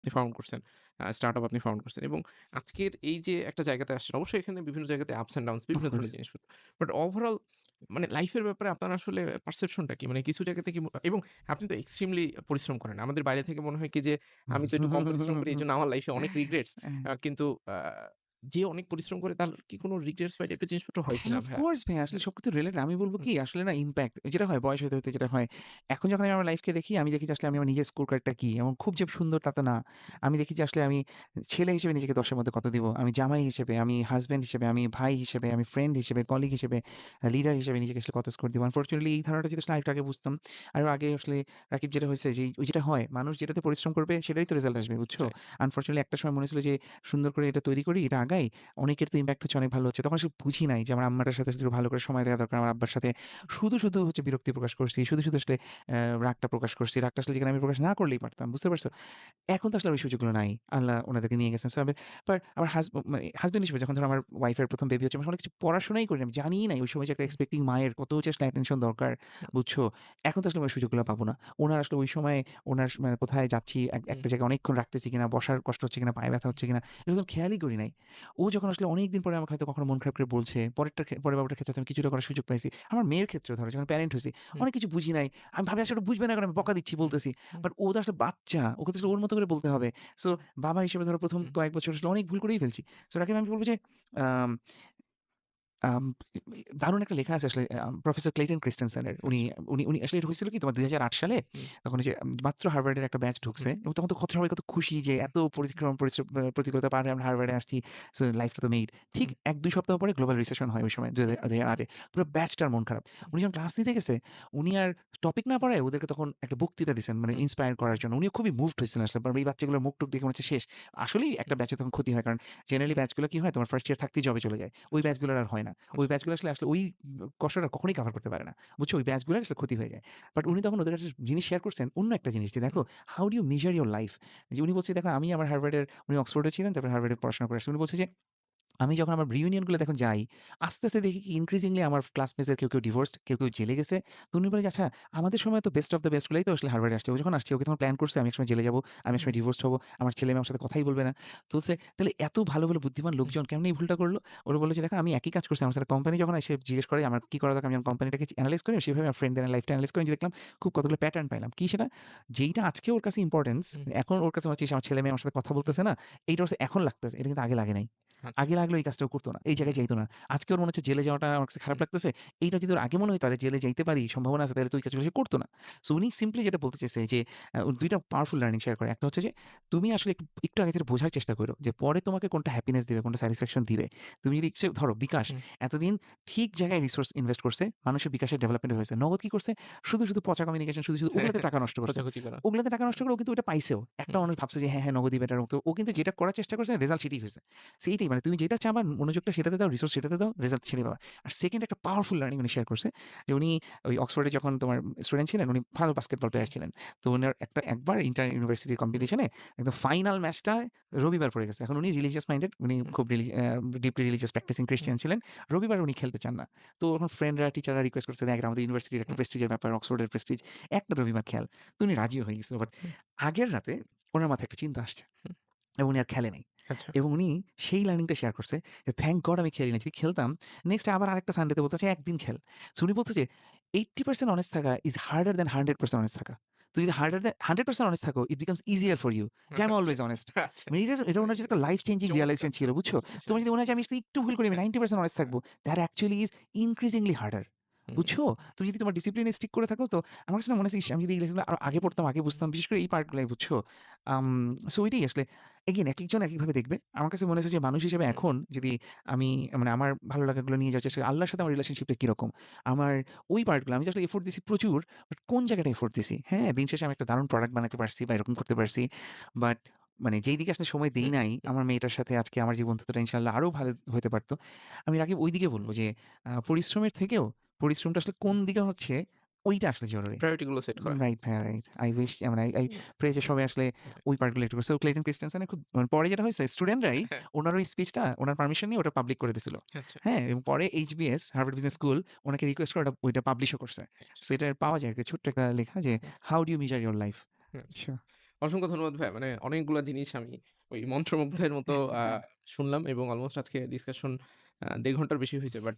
আপনি ফাউন্ড করছেন। স্টার্টআপ আপনি ফাউন্ড করছেন এবং আজকের এই যে একটা জায়গাতে আসছেন, অবশ্যই এখানে বিভিন্ন জায়গাতে আপস অ্যান্ড ডাউনস অফ বিভিন্ন কোর্স। ধরনের জিনিসপত্র। বাট ওভারঅল মানে লাইফের ব্যাপারে আপনার আসলে পারসেপশনটা কি? মানে কিছু জায়গাতে কি এবং আপনি তো এক্সট্রিমলি পরিশ্রম করেন। আমাদের বাইরে থেকে মনে হয় কি যে আমি তো একটু কম পরিশ্রম করি এজন্য আমার লাইফে অনেক রিগ্রেটস। হ্যাঁ। কিন্তু যে অনেক পরিশ্রম করে তার কি কোনো রিগ্রেটস বা এই টাইপের জিনিসপত্র হয় হ্যাঁ, কিনা অফ ভাইয়া? কোর্স ভাই আসলে হ্যাঁ, সবকিছু রিলেটেড। আমি বলব হুম, কি আসলে না ইমপ্যাক্ট যেটা হয় বয়স হতে, হতে যেটা হয়। এখন যখন আমি আমার লাইফকে দেখি, আমি দেখি যে আসলে আমি আমার নিজের স্কোর কার্ডটা কি এবং খুব যে সুন্দর তা তো না। আমি দেখি যে আসলে আমি ছেলে হিসেবে নিজেকে ১০ এর মধ্যে কত দিব? আমি জামাই হিসেবে, আমি হাসব্যান্ড হিসেবে, আমি ভাই হিসেবে, আমি ফ্রেন্ড হিসেবে, কলিগ হিসেবে, লিডার হিসেবে নিজেকে আসলে কত স্কোর দিব? আনফরচুনেটলি এই ধারণাটা যদি আসলে আরেকটু আগে বুঝতাম। আরো আগে আসলে রাকিব যেটা হয়েছে যে ওই যেটা হয় মানুষ যেটাতে পরিশ্রম করবে সেটাই তো রেজাল্ট আসবে, বুঝছো? রাইট। আনফরচুনেটলি একটা সময় মনে হয়েছিল যে সুন্দর করে এটা তৈরি করি, এটা আগাই। অনেকের তো ইমপ্যাক্ট হচ্ছে অনেক ভালো হচ্ছে। তখন আসলে বুঝি নাই যে আমার আম্মাটার সাথে আসলে একটু ভালো করে সময় দেওয়া দরকার। আমার আব্বার সাথে শুধু হচ্ছে বিরক্তি প্রকাশ করছি। শুধু আসলে রাগটা প্রকাশ করছি। রাগটা আসলে যেখানে আমি প্রকাশ না করলেই পারতাম। বুঝতে পারছো? এখন তো আসলে ওই সুযোগগুলো নাই। আল্লাহ উনাদেরকে নিয়ে গেছেন। সো বাট আমার মানে হাসব্যান্ড হিসেবে যখন ধরো আমার ওয়াইফের ১ম বেবি হচ্ছে, আমি অনেক কিছু পড়াশোনাই করিনি। আমি জানিই নাই ওই সময় যে একটা হুম, এক্সপেক্টিং মায়ের কত হচ্ছে আসলে অ্যাটেনশন দরকার। হুম, বুঝছো? এখন তো আসলে আমি ওই সুযোগগুলো পাবো না। উনার আসলে ওই সময় উনার মানে কোথায় যাচ্ছি, হুম, একটা জায়গায় অনেকক্ষণ রাখতেছি কিনা, বসার কষ্ট হচ্ছে কিনা, পায়ে ব্যথা হচ্ছে কিনা, এগুলো তো আমি খেয়ালই করি নাই। ও যখন আসলে অনেকদিন পরে আমাকে হয়তো কখনো মন খারাপ করে বলছে, পরের বাবুটার ক্ষেত্রে হয়তো আমি কিছুটা করার সুযোগ পাইছি। আমার মেয়ের ক্ষেত্রেও ধরো যখন প্যারেন্ট হইছি, হুম, অনেক কিছু বুঝি নাই। আমি ভাবি আসলে ওটা বুঝবে না কারণ আমি বকা দিচ্ছি হুম, বলতেছি। হুম, বাট ও তো আসলে বাচ্চা। ওকে তো আসলে ওর মতো করে বলতে হবে। সো বাবা হিসেবে ধরো ১ম হুম, কয়েক বছর আসলে অনেক ভুল করেই ফেলছি। সো রাকিব আমি বলব যে আম আম দারুণ একটা লেখা আছে আসলে প্রফেসর ক্লেটন ক্রিস্টেনসেনের। উনি আচ্ছা। উনি উনি আসলে এটা হয়েছিল কি তোমার ২০০৮ সালে হুম, তখন ওই যে মাত্র হার্ভার্ডের একটা ব্যাচ হুম, ঢুকছে এবং তখন তো সবাই কত খুশি যে এত প্রতিকূলতা পার হয়ে আমরা হার্ভার্ডে আসছি। সো লাইফটা তো মেইড। ঠিক হুম, ১-২ সপ্তাহ পরে গ্লোবাল রিসেশন হয় ওই সময় ২০০৮ এ। পুরো ব্যাচটার মন খারাপ। হুম, উনি যখন ক্লাস নিতে গেছে, উনি আর টপিক না পড়ায় ওদেরকে তখন একটা বক্তৃতা দিছেন মানে হুম, ইন্সপায়ার করার জন্য। উনিও খুবই মুভড হয়েছিলেন আসলে। এই বাচ্চাগুলোর মুখ-টুখ দেখে মনে হচ্ছে শেষ। আসলেই একটা ব্যাচে তখন ক্ষতি হয়। কারণ জেনারেলি হুম, ব্যাচগুলো কি হয় তোমার ফার্স্ট ইয়ার থাকতেই জবে চলে যায়। ওই আচ্ছা, ব্যাচগুলোর আর হয় না। ওই আচ্ছা। ব্যাচগুলো আসলে ওই কষ্টটা কখনোই কাভার করতে পারে না। বুঝছো? ওই ব্যাচগুলোর আসলে ক্ষতি হয়ে যায়। বাট হুম, উনি তখন ওদের কাছে জিনিস শেয়ার করছেন অন্য একটা জিনিস যে, হুম, "দেখো, how do you measure your life?" যে উনি বলছে, "দেখো আমি আমার হার্ভার্ডের" উনি অক্সফোর্ডে ছিলেন, তারপরে হার্ভার্ডে পড়াশোনা করে আসছেন। উনি বলছে যে আমি যখন আমার রিউনিয়ন গুলোতে এখন যাই, আস্তে দেখি কি ইনক্রিজিংলি আমার ক্লাসমেটস এর কেউ ডিভোর্সড, কেউ জেলে গেছে। তো উনি বলে যে, "আচ্ছা আমাদের সময় তো বেস্ট অফ দ্য বেস্ট গুলাই তো আসলে হার্ভার্ডে আসছে। ও যখন আসছে ওকে তখন প্ল্যান করছে আমি একসময় জেলে যাবো, আমি হুম, একসময় ডিভোর্সড হবো। আমার ছেলে-মেয়ে আমার সাথে কথাই বলবে না।" তো বলছে, "তাহলে এত ভালো বুদ্ধিমান হুম, লোকজন কেমনে এই ভুলটা করলো?" ওরা বলল যে, "দেখো আমি একই কাজ করছি। আমার সাথে কোম্পানি যখন এসে জিজ্ঞেস করে আমার কি করা দরকার, আমি যখন কোম্পানিটাকে এনালাইজ করি সেভাবে আমার ফ্রেন্ডদের লাইফটা এনালাইজ করে দেখলাম খুব কতগুলো প্যাটার্ন পাইলাম। কি সেটা? যেইটা আজকে ওর কাছে ইম্পোর্টেন্স, হুম, এখন ওর কাছে মনে হচ্ছে আমার ছেলে-মেয়ে আমার সাথে কথা হুম, বলতেছে না, এইটা ওর কাছে এখন লাগতেছে। এটা কিন্তু আগে লাগে নাই। আচ্ছা। আগে লাগলেও এই কাজটা ও করত না। এই হুম, জায়গায় যাইত না। আজকে ওর মনে হচ্ছে জেলে যাওয়াটা আমার কাছে খারাপ হুম, লাগতেছে। এইটা যদি ওর আগে মনে হইতো আরে জেলে যাইতে পারি, সম্ভাবনা আছে তাহলে তো ওই কাজগুলো সে করত না। সো উনি সিম্পলি যেটা বলতে চাইছে যে ২ টা পাওয়ারফুল লার্নিং শেয়ার করে। একটা হচ্ছে যে তুমি আসলে একটু আগে থেকে বোঝার চেষ্টা করো যে পরে তোমাকে কোনটা হ্যাপিনেস দিবে, কোনটা স্যাটিসফ্যাকশন দিবে। তুমি যদি ধরো বিকাশ হুম, এতদিন ঠিক জায়গায় রিসোর্স ইনভেস্ট করছে, মানুষের বিকাশের ডেভেলপমেন্ট হয়েছে। নগদ কি করছে? শুধু পচা কমিউনিকেশন, শুধু হ্যাঁ, ওগুলাতে হ্যাঁ, টাকা নষ্ট করছে। খোঁচাখুচি করা। ওগুলাতে টাকা নষ্ট করে ও কিন্তু ওটা পাইছেও। একটা হুম, মানুষ ভাবছে যে হ্যাঁ, নগদই বেটার মতো। ও কিন্তু যেটা করার চেষ্টা করছে রেজাল্ট সেটাই হইছে। সেইটাই মানে তুমি যেটা চাবা মনোযোগটা সেটাতে দাও, রিসোর্স সেটাতে দাও, রেজাল্ট সেটাই পাবা। আর সেকেন্ড একটা পাওয়ারফুল লার্নিং উনি শেয়ার করছে যে উনি ওই অক্সফোর্ডে যখন তোমার স্টুডেন্ট ছিলেন, উনি ভালো বাস্কেটবল হুম, প্লেয়ার ছিলেন। তো উনার একবার ইন্টার ইউনিভার্সিটির হুম, কম্পিটিশনে একদম ফাইনাল ম্যাচটা রবিবার পড়ে গেছে। এখন উনি রিলিজিয়াস মাইন্ডেড, উনি হুম, খুব ডিপলি রিলিজিয়াস প্র্যাকটিসিং হুম, ক্রিশ্চিয়ান ছিলেন। রবিবার উনি খেলতে চান না। তো এখন ফ্রেন্ডরা, টিচাররা রিকোয়েস্ট করছে, "দেখ এটা আমাদের ইউনিভার্সিটির একটা হুম, প্রেস্টিজের ব্যাপার, অক্সফোর্ডের প্রেস্টিজ। একটা রবিবার খেল।" তো উনি রাজিও হয়ে গেছিল। বাট হুম, আগের রাতে উনার মাথায় একটা চিন্তা আসছে। হুম, এবং উনি আর খেলে নাই। আচ্ছা। এবং উনি সেই লার্নিংটা শেয়ার করছে যে, "থ্যাংক গড আমি খেলি নাই। যদি খেলতাম, নেক্সট আবার আরেকটা সানডেতে বলতেছে, 'এক দিন খেল।' সো উনি বলছে যে, "80% অনেস্ট থাকা ইস হার্ডার দ্যান 100% অনেস্ট থাকা। তুমি যদি হার্ডার দ্যান 100% অনেস্ট থাকো, it becomes easier for you যে, আই এম আচ্ছা, অলওয়েজ অনেস্ট।" আচ্ছা। মানে এটা উনার জন্য একটা লাইফ চেঞ্জিং চমৎকার, রিয়ালাইজেশন ছিল, বুঝছো? চমৎকার জিনিস। তোমার হ্যাঁ, যদি মনে হয় যে, আমি একটু ভুল করি, আমি হ্যাঁ, 90% অনেস্ট হ্যাঁ, থাকবো, that actually is increasingly harder. হুম, বুঝছো? তুমি যদি তোমার ডিসিপ্লিনে স্টিক করে থাকো তো আমার কাছে না মনে হচ্ছে, ইস! আমি যদি এই লেখাগুলো আরো আগে পড়তাম, আগে হুম, বুঝতাম। বিশেষ করে এই পার্ট গুলাই, বুঝছো? আম সো ওইটাই আসলে এগেইন একেকজন একেকভাবে দেখবে। আমার কাছে মনে হয়েছে যে মানুষ হিসেবে হুম, এখন যদি আমি মানে আমার ভালো লাগাগুলো নিয়ে যাওয়ার চেষ্টা করি, আল্লাহর সাথে আমার রিলেশনশিপটা কিরকম? আমার ওই পার্টগুলো আমি যে আসলে এফোর্ট দিছি প্রচুর, বাট কোন জায়গাটায় এফোর্ট দিছি? হ্যাঁ, দিন শেষে আমি একটা দারুণ প্রোডাক্ট বানাতে পারছি বা এরকম করতে পারছি। বাট মানে যেই দিকে আসলে সময় দেই হুম, নাই, হুম, আমার মেয়েটার সাথে আজকে আমার জীবন বন্ধুত্বটা ইনশাআল্লাহ আরো ভালো হইতে পারত। আমি রাকিব ওইদিকে বলব হুম। যে পরিশ্রমের থেকেও পরিশ্রমটা আসলে কোন দিকে হচ্ছে ওইটা আসলে জরুরি। প্রায়োরিটি গুলো সেট করা। রাইট ভাইয়া রাইট। আই উইশ মানে আই হুম, প্রে যে সবাই আসলে হ্যাঁ, ওই পার্ট গুলো একটু করে। সো ক্লেটন ক্রিস্টেনসেন এর খুব মানে পরে যেটা হইছে স্টুডেন্টরাই হ্যাঁ, উনার ওই স্পিচটা উনার পারমিশন নিয়ে ওটা পাবলিক করে দিছিল। আচ্ছা, হ্যাঁ? এবং পরে এইচবিএস হার্ভার্ড বিজনেস স্কুল উনাকে রিকোয়েস্ট করে ওইটা পাবলিশও করছে। আচ্ছা, সো এটা পাওয়া যায় আরকি ছোট্ট একটা লেখা যে হুম, how do you measure your life? আচ্ছা। আচ্ছা। অসংখ্য ধন্যবাদ ভাইয়া। মানে অনেকগুলা জিনিস আমি ওই মন্ত্রমুগ্ধের মতো শুনলাম এবং অলমোস্ট আজকে ডিসকাশন ১.৫ ঘন্টার বেশি হইছে। বাট